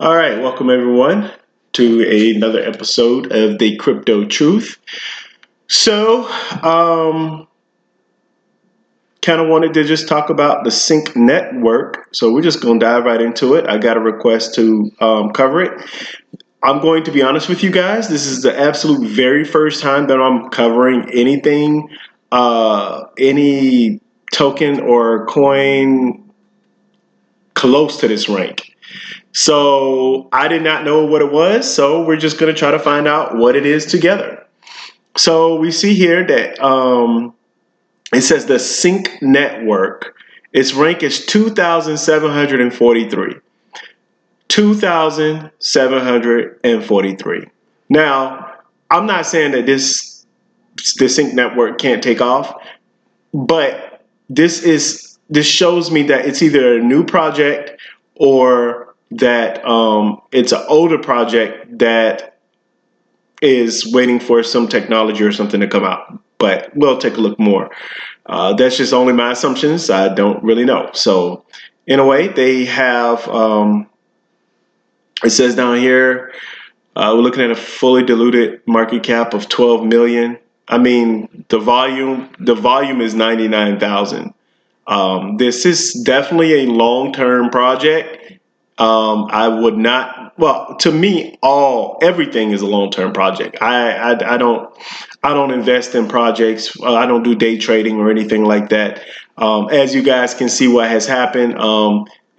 All right, welcome everyone to another episode of the Crypto Truth. So, kind of wanted to just talk about the Sync network. So we're just going to dive right into it. I got a request to cover it. I'm going to be honest with you guys. This is the absolute very first time that I'm covering anything, any token or coin close to this rank. So I did not know what it was, so we're just going to try to find out what it is together. So we see here that it says the Sync network. Its rank is 2,743. 2,743. Now, I'm not saying that the Sync network can't take off, but this shows me that it's either a new project or that it's an older project that is waiting for some technology or something to come out. But we'll take a look more. That's just only my assumptions. I don't really know. So in a way, they have, it says down here, we're looking at a fully diluted market cap of 12 million. I mean, the volume is 99,000. This is definitely a long-term project. I would not. Well, to me, everything is a long-term project. I don't invest in projects. I don't do day trading or anything like that. As you guys can see, what has happened,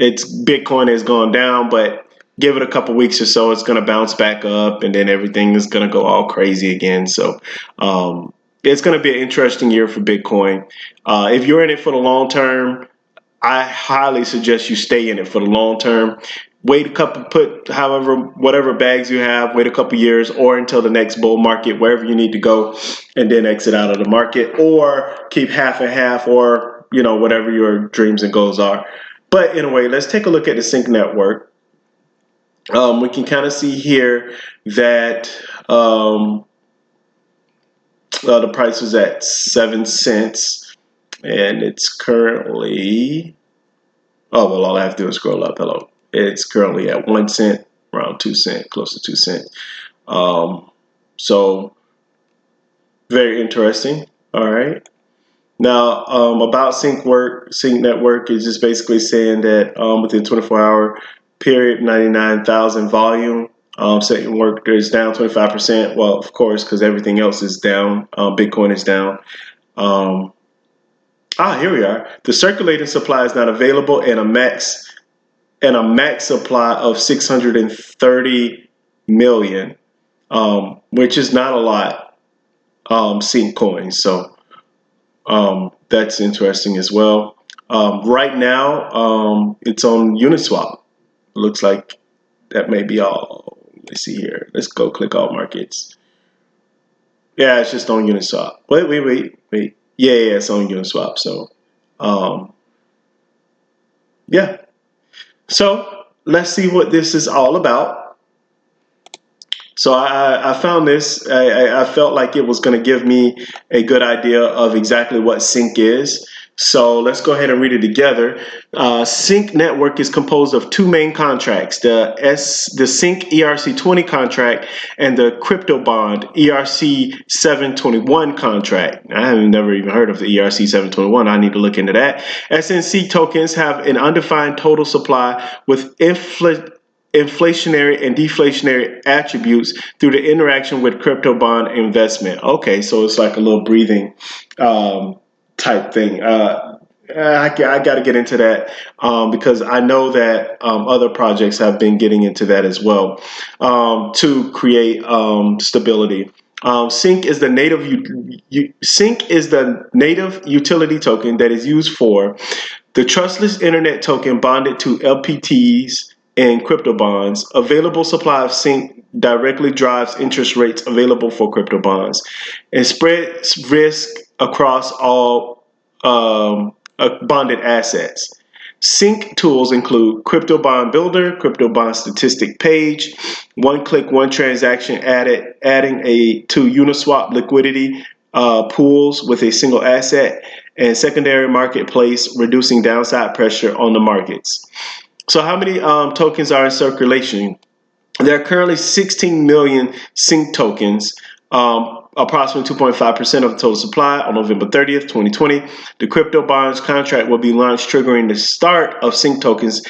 Bitcoin has gone down, but give it a couple weeks or so, it's going to bounce back up, and then everything is going to go all crazy again. So it's going to be an interesting year for Bitcoin. If you're in it for the long term, I highly suggest you stay in it for the long term. Wait whatever bags you have, wait a couple years or until the next bull market, wherever you need to go, and then exit out of the market, or keep half and half, or whatever your dreams and goals are. But anyway, let's take a look at the Sync network. We can kind of see here that the price was at 7 cents. And it's currently, all I have to do is scroll up. Hello. It's currently at 1 cent, around 2 cents, close to 2 cents. So very interesting. All right. Now, about Sync network is just basically saying that within 24-hour period, 99,000 volume. Sync network is down 25%. Well, of course, because everything else is down. Bitcoin is down. Here we are. The circulating supply is not available, and a max supply of 630 million, which is not a lot, Sync coins. So that's interesting as well. Right now, it's on Uniswap. Looks like that may be all. Let's see here. Let's go click all markets. Yeah, it's just on Uniswap. Wait. Yeah, it's on Uniswap. So, yeah. So let's see what this is all about. So I found this. I felt like it was going to give me a good idea of exactly what Sync is. So let's go ahead and read it together. Sync network is composed of two main contracts, the Sync ERC20 contract and the crypto bond ERC721 contract. I have never even heard of the ERC721. I need to look into that. SNC tokens have an undefined total supply with inflationary and deflationary attributes through the interaction with crypto bond investment. Okay, so it's like a little breathing type thing. I got to get into that because I know that other projects have been getting into that as well to create stability. Sync is the native utility token that is used for the trustless internet token bonded to LPTs and crypto bonds. Available supply of Sync directly drives interest rates available for crypto bonds and spreads risk across all bonded assets. Sync tools include Crypto Bond Builder, Crypto Bond Statistic Page, one click, one transaction adding to Uniswap liquidity pools with a single asset, and secondary marketplace, reducing downside pressure on the markets. So how many tokens are in circulation? There are currently 16 million sync tokens, approximately 2.5% of the total supply. On November 30th, 2020, the crypto bonds contract will be launched, triggering the start of sync tokens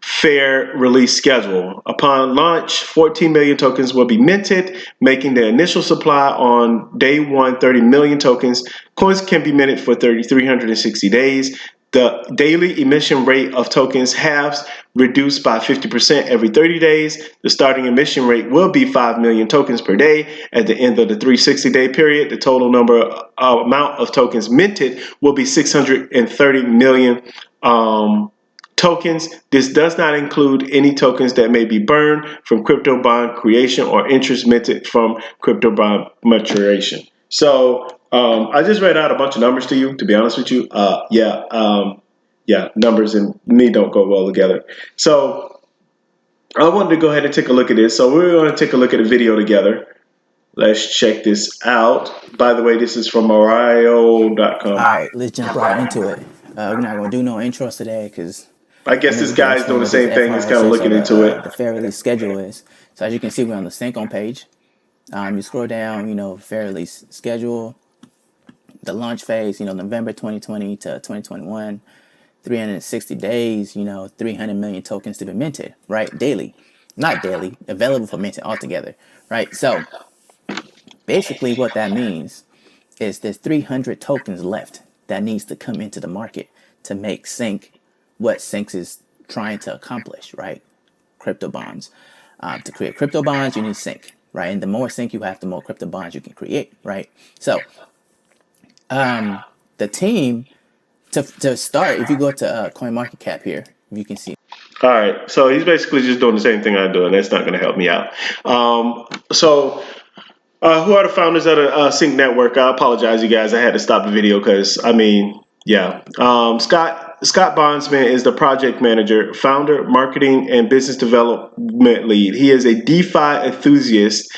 fair release schedule. Upon launch, 14 million tokens will be minted, making the initial supply on day one 30 million tokens. Coins can be minted for 360 days. The daily emission rate of tokens halves, reduced by 50% every 30 days. The starting emission rate will be 5 million tokens per day. At the end of the 360-day period, the total amount of tokens minted will be 630 million tokens. This does not include any tokens that may be burned from crypto bond creation or interest minted from crypto bond maturation. So I just read out a bunch of numbers to you, to be honest with you. Numbers and me don't go well together. So I wanted to go ahead and take a look at this. So we're going to take a look at a video together. Let's check this out. By the way, this is from Mario.com. All right, let's jump right into it. We're not gonna do no intros today because I guess this guy's doing the same thing. He's kind of looking into it. The fair release schedule is. So as you can see, we're on the sync on page. You scroll down, fair release schedule, the launch phase, November 2020 to 2021, 360 days, 300 million tokens to be minted, right? Daily, not daily, available for minting altogether, right? So basically what that means is there's 300 tokens left that needs to come into the market to make sync what sync is trying to accomplish, right? Crypto bonds. To create crypto bonds, you need sync, right? And the more sync you have, the more crypto bonds you can create, right? So the team, to start, if you go to CoinMarketCap here, you can see. All right, so he's basically just doing the same thing I'm doing. That's not going to help me out. Who are the founders of the Sync Network? I apologize, you guys. I had to stop the video because, Scott Bondsman is the project manager, founder, marketing, and business development lead. He is a DeFi enthusiast,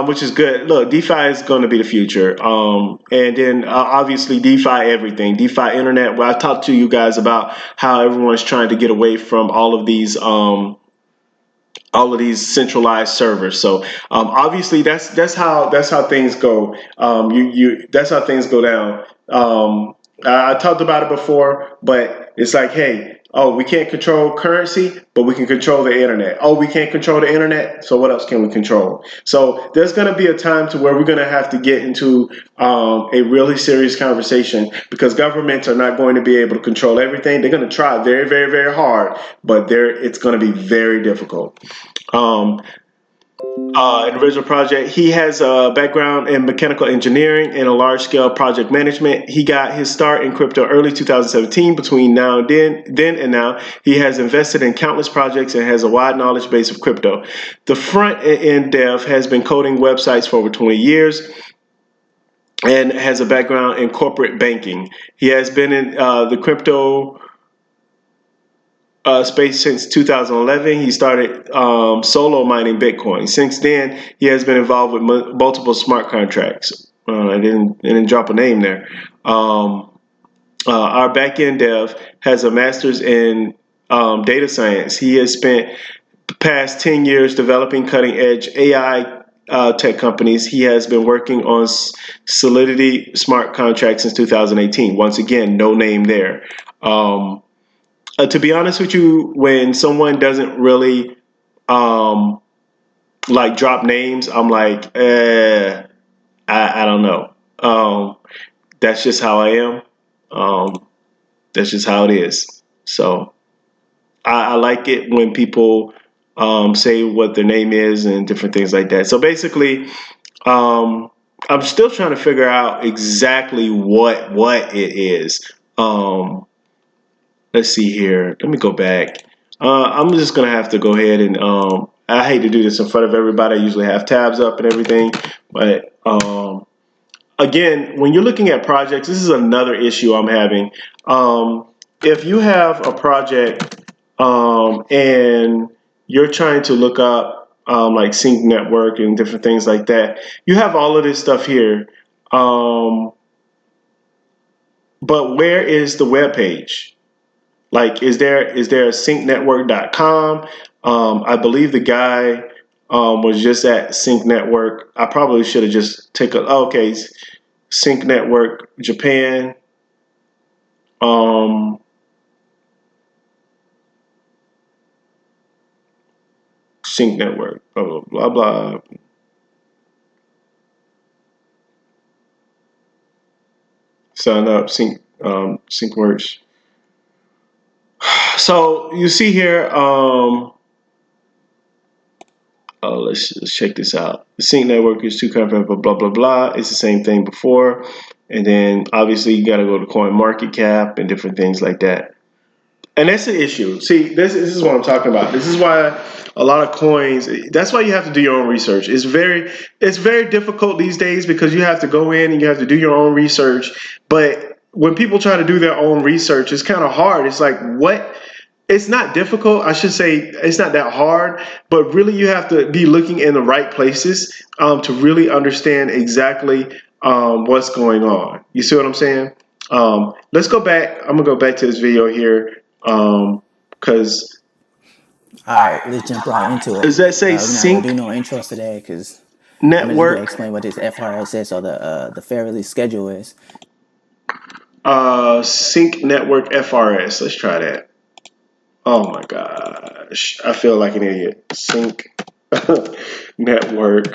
which is good. Look, DeFi is going to be the future. And then obviously DeFi everything, DeFi internet. Well, I talked to you guys about how everyone's trying to get away from all of these centralized servers. So obviously that's how things go. That's how things go down. I talked about it before, but it's like, hey, we can't control currency, but we can control the internet. Oh, we can't control the internet, so what else can we control? So there's going to be a time to where we're going to have to get into a really serious conversation, because governments are not going to be able to control everything. They're going to try very, very, very hard, but it's going to be very difficult. Individual project. He has a background in mechanical engineering and a large-scale project management. He got his start in crypto early 2017. Between then and now, he has invested in countless projects and has a wide knowledge base of crypto. The front-end dev has been coding websites for over 20 years and has a background in corporate banking. He has been in the crypto space since 2011. He started solo mining Bitcoin. Since then, he has been involved with multiple smart contracts. I didn't drop a name there. Our backend dev has a master's in data science. He has spent the past 10 years developing cutting-edge AI tech companies. He has been working on Solidity smart contracts since 2018. Once again, no name there. To be honest with you, when someone doesn't really drop names, I'm like, I don't know. That's just how I am. That's just how it is. So I like it when people say what their name is and different things like that. So basically, I'm still trying to figure out exactly what it is. Let's see here. Let me go back. I'm just going to have to go ahead and I hate to do this in front of everybody. I usually have tabs up and everything. But again, when you're looking at projects, this is another issue I'm having. If you have a project and you're trying to look up like Sync Network and different things like that, you have all of this stuff here. But where is the web page? Like, is there a syncnetwork.com? I believe the guy was just at Sync Network. I probably should have just taken. Okay, Sync Network Japan. Um, Sync Network. Blah blah blah. Sign up. SyncWorks. So you see here. Oh, let's check this out. The Sync Network is too complicated. Blah blah blah. It's the same thing before, and then obviously you got to go to Coin Market Cap and different things like that. And that's the issue. See, this is what I'm talking about. This is why a lot of coins. That's why you have to do your own research. It's very difficult these days because you have to go in and you have to do your own research. But when people try to do their own research, it's kind of hard. It's like what? It's not difficult. I should say it's not that hard, but really you have to be looking in the right places to really understand exactly what's going on. You see what I'm saying? Let's go back. I'm gonna go back to this video here because All right, let's jump right into it. does that say We're not gonna do Sync no intros today because I'm gonna just go Network? explain what this FRSS or the fair release schedule is. Sync Network FRS. Let's try that. Oh my gosh, I feel like an idiot. Sync Network.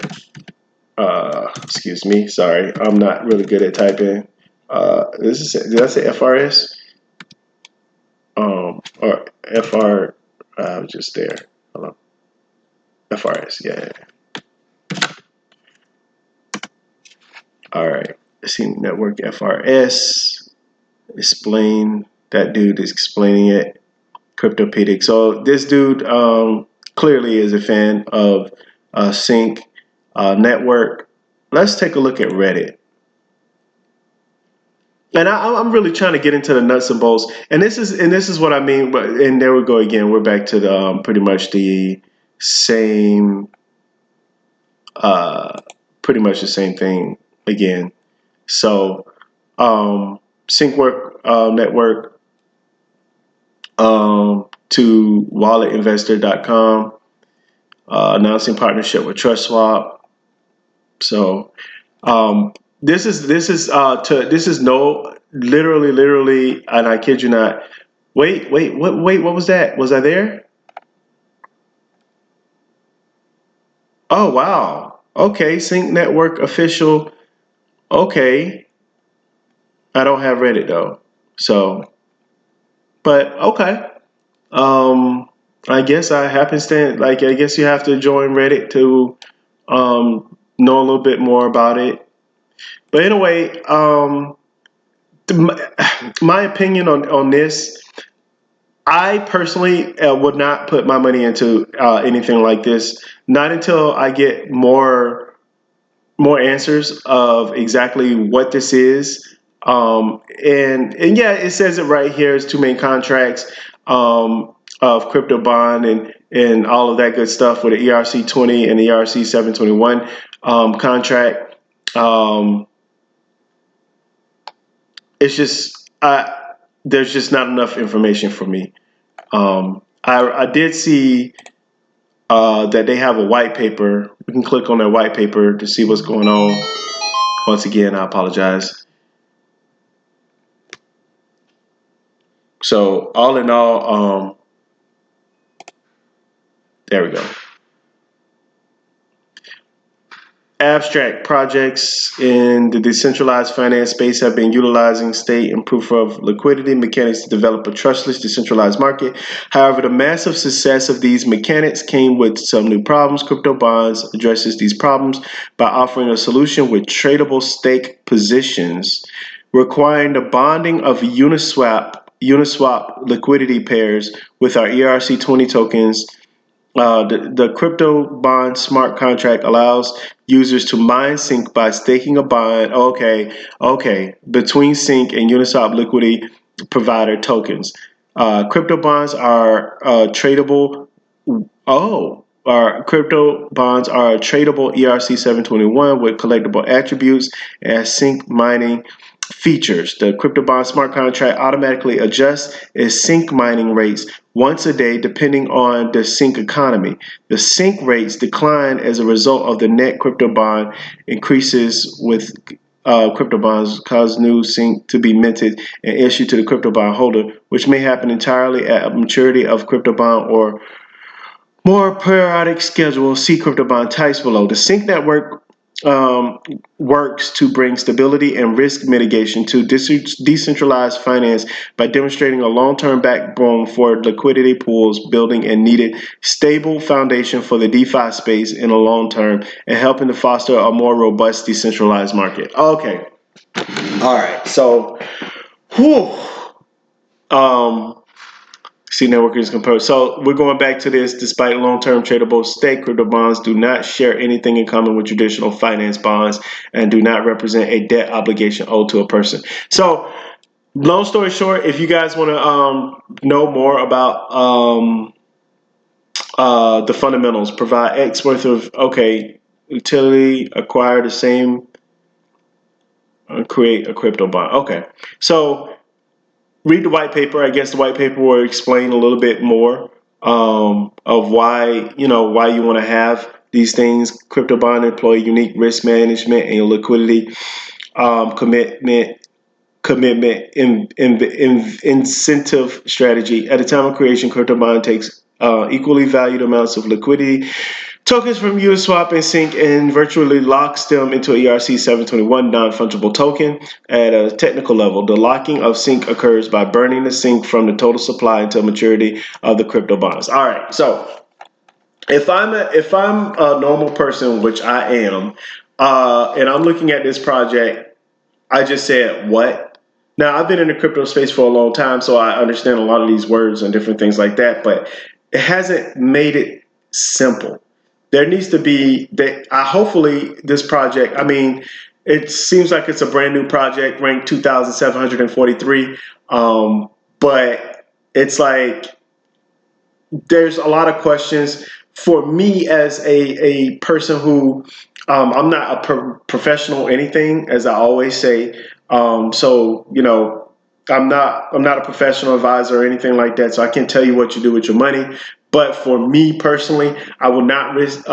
Excuse me. Sorry, I'm not really good at typing. Did I say FRS? Or FR? I was just there. Hold on. FRS. Yeah. All right. Sync Network FRS. Explain. That dude is explaining it. Cryptopedic. So this dude clearly is a fan of Sync Network. Let's take a look at Reddit. And I'm really trying to get into the nuts and bolts. And this is what I mean. But and there we go again. We're back to the pretty much the same, pretty much the same thing again. So SyncWork Network to walletinvestor.com, announcing partnership with TrustSwap. So this is no literally, and I kid you not. Wait, what was that? Was I there? Oh wow. Okay, Sync Network official. Okay, I don't have Reddit though. So, but okay. I guess I happenstance. Like I guess you have to join Reddit to know a little bit more about it. But anyway, my opinion on this, I personally would not put my money into anything like this. Not until I get more answers of exactly what this is. And yeah, it says it right here. It's two main contracts of crypto bond and all of that good stuff with the ERC20 and the ERC721 contract. Um, it's just there's just not enough information for me. I did see that they have a white paper. We can click on that white paper to see what's going on. Once again, I apologize. So all in all, there we go. Abstract projects in the decentralized finance space have been utilizing state and proof of liquidity mechanics to develop a trustless decentralized market. However, the massive success of these mechanics came with some new problems. Crypto bonds addresses these problems by offering a solution with tradable stake positions, requiring the bonding of Uniswap liquidity pairs with our ERC20 tokens. The crypto bond smart contract allows users to mine Sync by staking a bond. Okay, between Sync and Uniswap liquidity provider tokens. Crypto bonds are tradable. Our crypto bonds are tradable ERC 721 with collectible attributes as Sync mining features. The CryptoBond smart contract automatically adjusts its sync mining rates once a day depending on the sync economy. The sync rates decline as a result of the net CryptoBond increases with CryptoBonds cause new sync to be minted and issued to the CryptoBond holder, which may happen entirely at maturity of CryptoBond or more periodic schedule. See CryptoBond types below. The sync network um, works to bring stability and risk mitigation to decentralized finance by demonstrating a long-term backbone for liquidity pools, building a needed stable foundation for the DeFi space in the long term, and helping to foster a more robust decentralized market. Okay, all right. So, whew, um, See network is composed. So we're going back to this. Despite long-term tradable state, crypto bonds do not share anything in common with traditional finance bonds and do not represent a debt obligation owed to a person. So, long story short, if you guys want to know more about the fundamentals, provide X worth of utility, acquire the same, create a crypto bond. Okay, so read the white paper. I guess the white paper will explain a little bit more of why you want to have these things. Crypto bond employ unique risk management and liquidity commitment incentive strategy. At the time of creation, crypto bond takes equally valued amounts of liquidity tokens from Uniswap and Sync and virtually locks them into a ERC 721 non-fungible token. At a technical level, the locking of Sync occurs by burning the Sync from the total supply until maturity of the crypto bonds. All right, so if I'm a normal person, which I am, and I'm looking at this project, I just said what? Now I've been in the crypto space for a long time, so I understand a lot of these words and different things like that, but it hasn't made it simple. There needs to be that. Hopefully, this project. I mean, it seems like it's a brand new project, ranked 2,743. But it's like there's a lot of questions for me as a person who I'm not a professional anything, as I always say. So I'm not a professional advisor or anything like that, so I can't tell you what you do with your money. But for me personally, I would not risk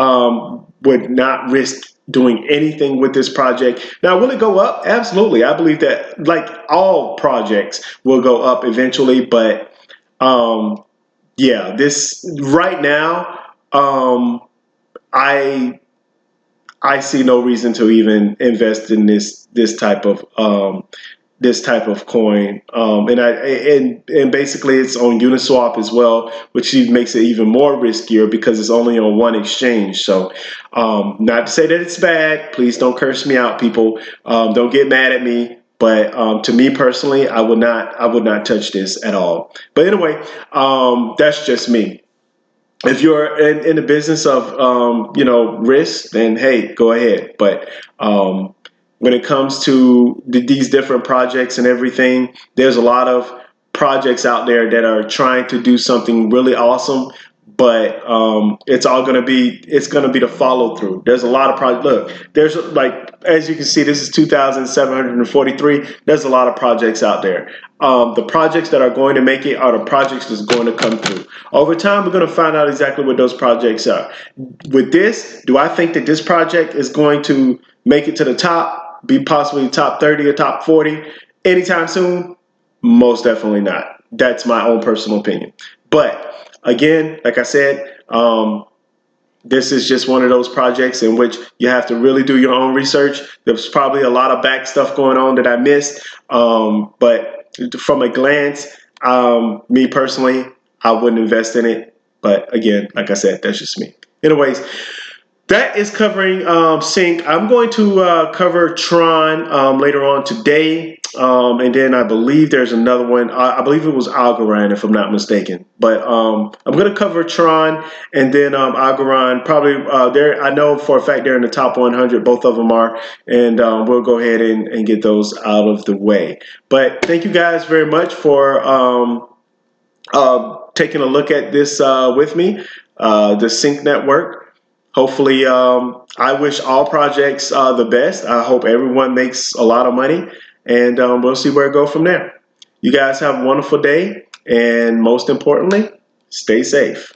doing anything with this project. Now, will it go up? Absolutely. I believe that, like all projects, will go up eventually. But um, yeah, this right now, I I see no reason to even invest in this type of coin. And basically it's on Uniswap as well, which makes it even more riskier because it's only on one exchange. So, not to say that it's bad. Please don't curse me out, people. Don't get mad at me. But to me personally, I would not touch this at all. But anyway, that's just me. If you're in the business of risk, then hey, go ahead. But when it comes to these different projects and everything, there's a lot of projects out there that are trying to do something really awesome, but it's gonna be the follow through. There's a lot of projects. Look, there's like, as you can see, this is 2,743. There's a lot of projects out there. The projects that are going to make it are the projects that's going to come through. Over time, we're going to find out exactly what those projects are. With this, do I think that this project is going to make it to the top, be possibly top 30 or top 40 anytime soon? Most definitely not. That's my own personal opinion. But again, like I said, this is just one of those projects in which you have to really do your own research. There's probably a lot of back stuff going on that I missed. But from a glance, me personally, I wouldn't invest in it. But again, like I said, that's just me. Anyways, that is covering Sync. I'm going to cover Tron later on today. And then I believe there's another one. I believe it was Algorand, if I'm not mistaken. But I'm going to cover Tron and then Algorand. Probably I know for a fact they're in the top 100. Both of them are. And we'll go ahead and get those out of the way. But thank you guys very much for taking a look at this with me, the Sync Network. Hopefully, I wish all projects the best. I hope everyone makes a lot of money. and we'll see where it goes from there. You guys have a wonderful day, and most importantly, stay safe.